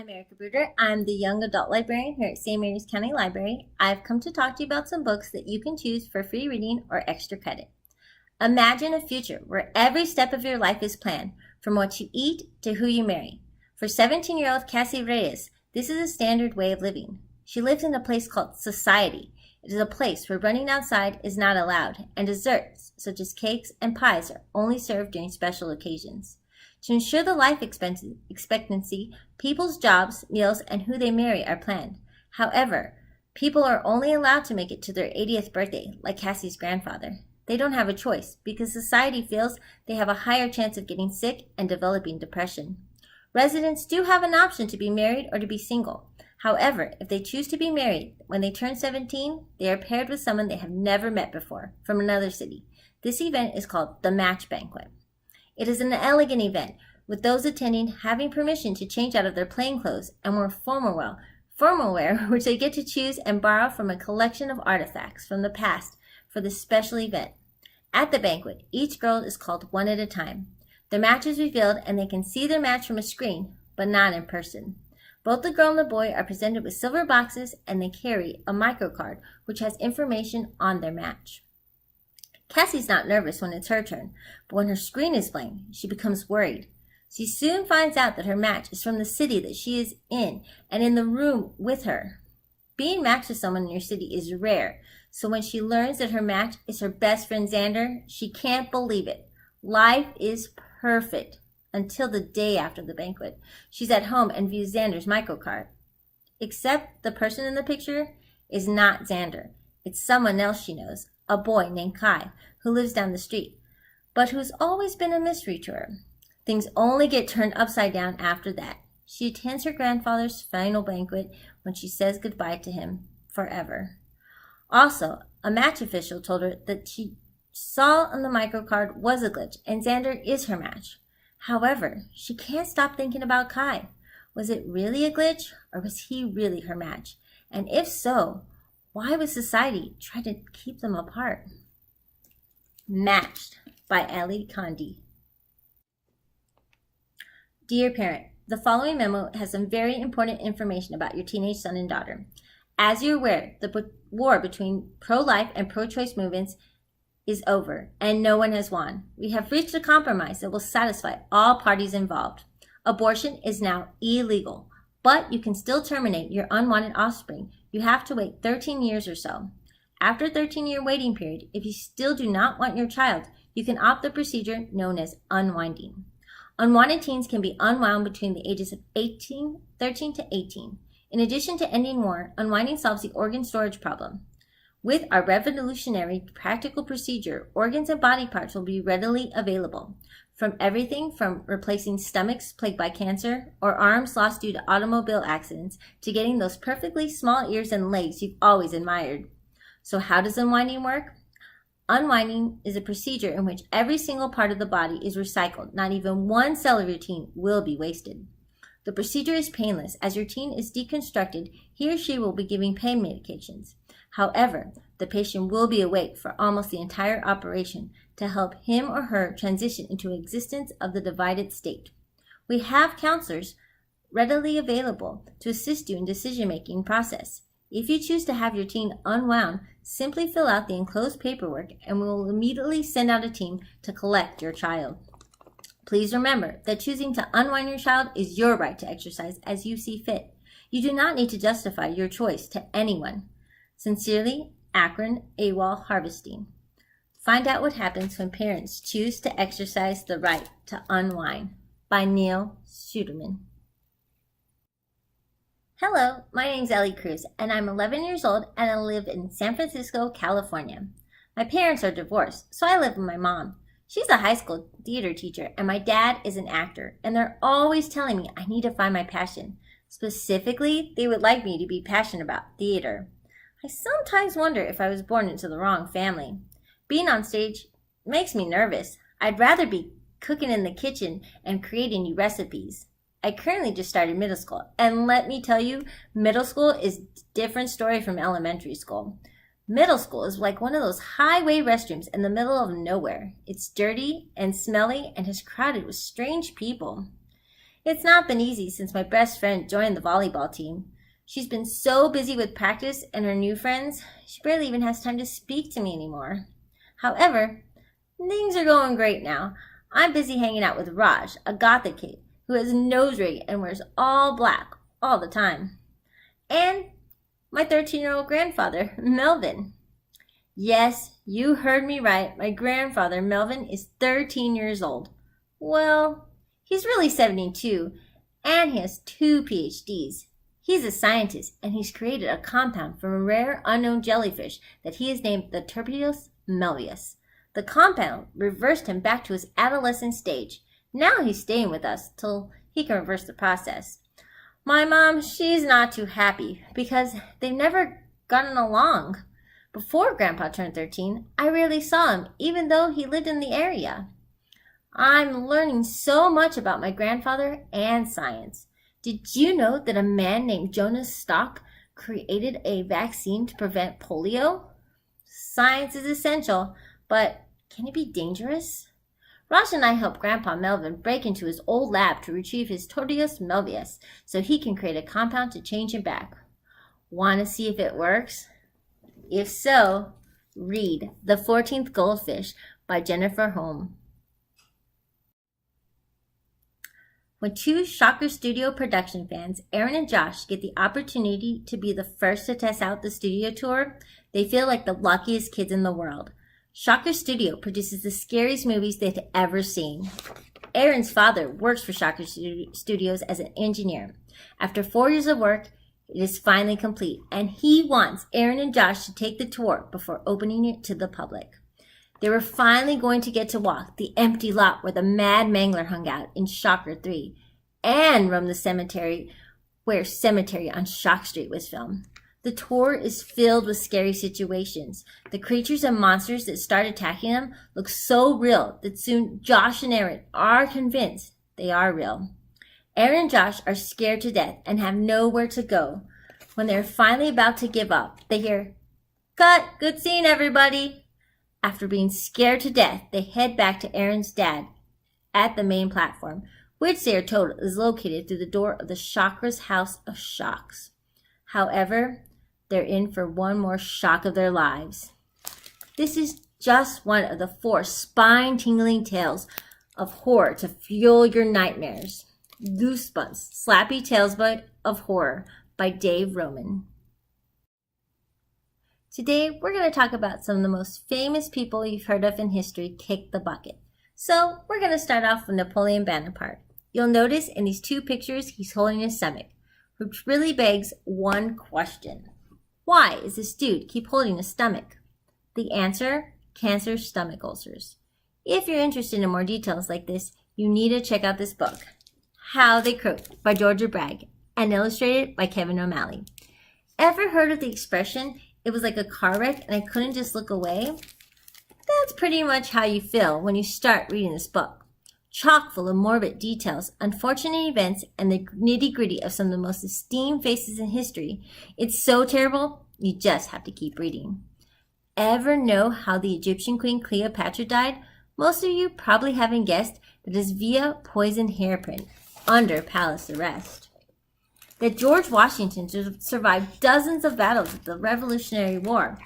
I'm Erica Bruder. I'm the young adult librarian here at St. Mary's County Library. I've come to talk to you about some books that you can choose for free reading or extra credit. Imagine a future where every step of your life is planned, from what you eat to who you marry. For 17-year-old Cassie Reyes, this is a standard way of living. She lives in a place called society. It is a place where running outside is not allowed, and desserts, such as cakes and pies, are only served during special occasions. To ensure the life expectancy, people's jobs, meals, and who they marry are planned. However, people are only allowed to make it to their 80th birthday, like Cassie's grandfather. They don't have a choice because society feels they have a higher chance of getting sick and developing depression. Residents do have an option to be married or to be single. However, if they choose to be married when they turn 17, they are paired with someone they have never met before from another city. This event is called the Match Banquet. It is an elegant event, with those attending having permission to change out of their plain clothes and wear formal wear, which they get to choose and borrow from a collection of artifacts from the past for this special event. At the banquet, each girl is called one at a time. Their match is revealed and they can see their match from a screen, but not in person. Both the girl and the boy are presented with silver boxes and they carry a microcard which has information on their match. Cassie's not nervous when it's her turn, but when her screen is blank, she becomes worried. She soon finds out that her match is from the city that she is in and in the room with her. Being matched with someone in your city is rare, so when she learns that her match is her best friend Xander, she can't believe it. Life is perfect until the day after the banquet. She's at home and views Xander's microcard. Except the person in the picture is not Xander. It's someone else she knows, a boy named Kai, who lives down the street, but who's always been a mystery to her. Things only get turned upside down after that. She attends her grandfather's final banquet when she says goodbye to him forever. Also, a match official told her that she saw on the microcard was a glitch and Xander is her match. However, she can't stop thinking about Kai. Was it really a glitch or was he really her match? And if so, why would society try to keep them apart? Matched by Ellie Condi. Dear parent, the following memo has some very important information about your teenage son and daughter. As you're aware, the war between pro-life and pro-choice movements is over, and no one has won. We have reached a compromise that will satisfy all parties involved. Abortion is now illegal, but you can still terminate your unwanted offspring. You have to wait 13 years or so. After a 13-year waiting period, if you still do not want your child, you can opt the procedure known as unwinding. Unwanted teens can be unwound between the ages of 13 to 18. In addition to ending war, unwinding solves the organ storage problem. With our revolutionary practical procedure, organs and body parts will be readily available. From everything from replacing stomachs plagued by cancer or arms lost due to automobile accidents to getting those perfectly small ears and legs you've always admired. So how does unwinding work? Unwinding is a procedure in which every single part of the body is recycled. Not even one cell of your teen will be wasted. The procedure is painless. As your teen is deconstructed, he or she will be giving pain medications. However, the patient will be awake for almost the entire operation to help him or her transition into existence of the divided state. We have counselors readily available to assist you in decision-making process. If you choose to have your teen unwound, simply fill out the enclosed paperwork and we will immediately send out a team to collect your child. Please remember that choosing to unwind your child is your right to exercise as you see fit. You do not need to justify your choice to anyone. Sincerely, Akron AWOL Harvesting. Find out what happens when parents choose to exercise the right to unwind. By Neil Suderman. Hello, my name's Ellie Cruz, and I'm 11 years old and I live in San Francisco, California. My parents are divorced, so I live with my mom. She's a high school theater teacher, and my dad is an actor, and they're always telling me I need to find my passion. Specifically, they would like me to be passionate about theater. I sometimes wonder if I was born into the wrong family. Being on stage makes me nervous. I'd rather be cooking in the kitchen and creating new recipes. I currently just started middle school, and let me tell you, middle school is a different story from elementary school. Middle school is like one of those highway restrooms in the middle of nowhere. It's dirty and smelly and is crowded with strange people. It's not been easy since my best friend joined the volleyball team. She's been so busy with practice and her new friends, she barely even has time to speak to me anymore. However, things are going great now. I'm busy hanging out with Raj, a gothic kid who has a nose ring and wears all black all the time. And my 13-year-old grandfather, Melvin. Yes, you heard me right. My grandfather, Melvin, is 13 years old. Well, he's really 72, and he has 2 PhDs. He's a scientist, and he's created a compound from a rare unknown jellyfish that he has named the Turpidius melvius. The compound reversed him back to his adolescent stage. Now he's staying with us till he can reverse the process. My mom, she's not too happy because they've never gotten along. Before Grandpa turned 13, I rarely saw him, even though he lived in the area. I'm learning so much about my grandfather and science. Did you know that a man named Jonas Salk created a vaccine to prevent polio? Science is essential, but can it be dangerous? Raj and I helped Grandpa Melvin break into his old lab to retrieve his Turpidius melvius so he can create a compound to change him back. Want to see if it works? If so, read The 14th Goldfish by Jennifer Holm. When 2 Shocker Studio production fans, Aaron and Josh, get the opportunity to be the first to test out the studio tour, they feel like the luckiest kids in the world. Shocker Studio produces the scariest movies they've ever seen. Aaron's father works for Shocker Studios as an engineer. After 4 years of work, it is finally complete, and he wants Aaron and Josh to take the tour before opening it to the public. They were finally going to get to walk the empty lot where the Mad Mangler hung out in Shocker 3 and roam the cemetery where Cemetery on Shock Street was filmed. The tour is filled with scary situations. The creatures and monsters that start attacking them look so real that soon Josh and Aaron are convinced they are real. Aaron and Josh are scared to death and have nowhere to go. When they're finally about to give up, they hear, "Cut! Good scene, everybody!" After being scared to death, they head back to Aaron's dad at the main platform, which they are told is located through the door of the Chakras House of Shocks. However, they're in for one more shock of their lives. This is just one of the 4 spine-tingling tales of horror to fuel your nightmares. Goosebumps, Slappy Tales of Horror by Dave Roman. Today, we're going to talk about some of the most famous people you've heard of in history kick the bucket. So, we're going to start off with Napoleon Bonaparte. You'll notice in these 2 pictures, he's holding his stomach, which really begs one question. Why does this dude keep holding his stomach? The answer, cancer stomach ulcers. If you're interested in more details like this, you need to check out this book, How They Croaked by Georgia Bragg, and illustrated by Kevin O'Malley. Ever heard of the expression, "It was like a car wreck and I couldn't just look away"? That's pretty much how you feel when you start reading this book. Chock full of morbid details, unfortunate events, and the nitty-gritty of some of the most esteemed faces in history. It's so terrible, you just have to keep reading. Ever know how the Egyptian Queen Cleopatra died? Most of you probably haven't guessed that it is via poisoned hairpin under palace arrest. That George Washington survived dozens of battles of the Revolutionary War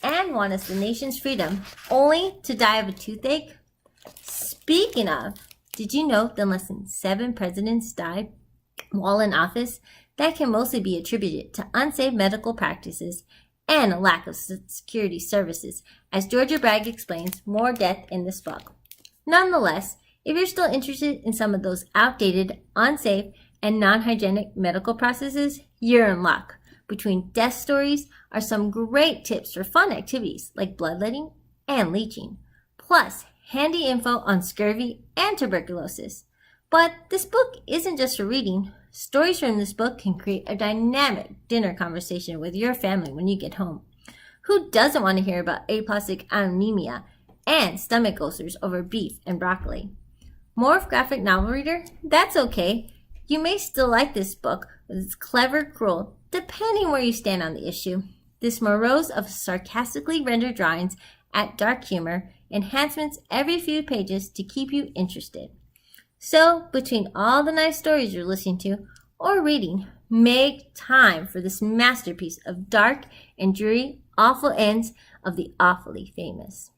and won us the nation's freedom only to die of a toothache? Speaking of, did you know that less than 7 presidents died while in office? That can mostly be attributed to unsafe medical practices and a lack of security services, as Georgia Bragg explains more depth in this book. Nonetheless, if you're still interested in some of those outdated, unsafe, and non-hygienic medical processes, you're in luck. Between death stories are some great tips for fun activities like bloodletting and leeching, plus handy info on scurvy and tuberculosis. But this book isn't just for reading. Stories from this book can create a dynamic dinner conversation with your family when you get home. Who doesn't want to hear about aplastic anemia and stomach ulcers over beef and broccoli? More graphic novel reader? That's okay. You may still like this book, but it's clever, cruel, depending where you stand on the issue. This morose of sarcastically rendered drawings at dark humor, enhancements every few pages to keep you interested. So, between all the nice stories you're listening to or reading, make time for this masterpiece of dark and dreary, awful ends of the awfully famous.